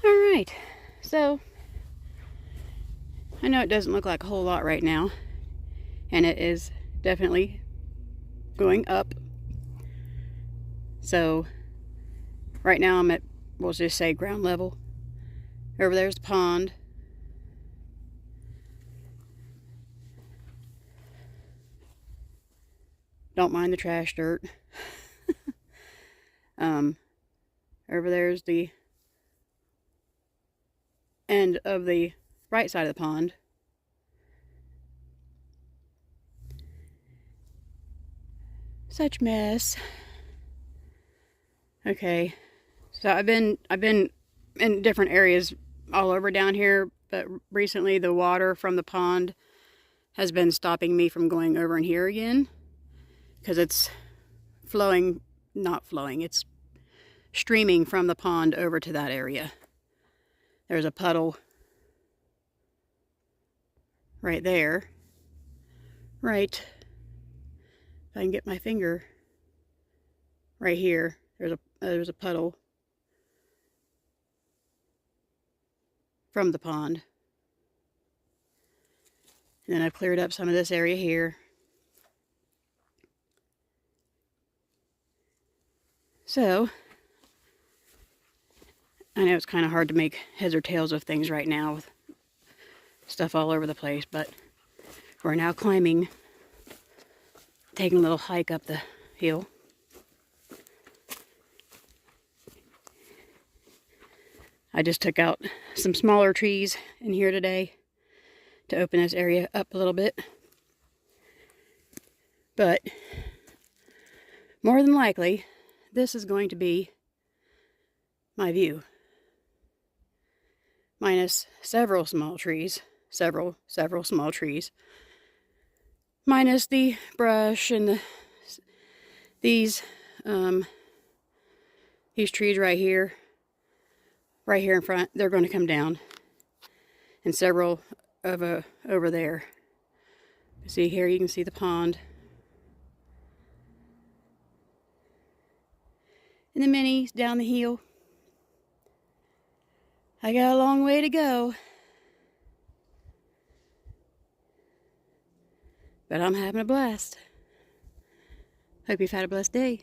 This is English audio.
Alright, so I know it doesn't look like a whole lot right now, and it is definitely going up. So right now I'm at, we'll just say ground level. Over there's the pond. Don't mind the trash dirt. Over there's the end of the right side of the pond. Such mess. Okay, so I've been in different areas all over down here, but recently the water from the pond has been stopping me from going over in here again because it's flowing, not flowing, it's streaming from the pond over to that area. There's a puddle right there. Right, if I can get my finger right here, there's a puddle from the pond. And then I've cleared up some of this area here. So I know it's kind of hard to make heads or tails of things right now with stuff all over the place, but we're now climbing, taking a little hike up the hill. I just took out some smaller trees in here today to open this area up a little bit. But more than likely, this is going to be my view. Minus several small trees, several small trees. Minus the brush and these trees right here in front, they're going to come down. And several of over there. See here, you can see the pond. And the minis down the hill. I got a long way to go. But I'm having a blast. Hope you've had a blessed day.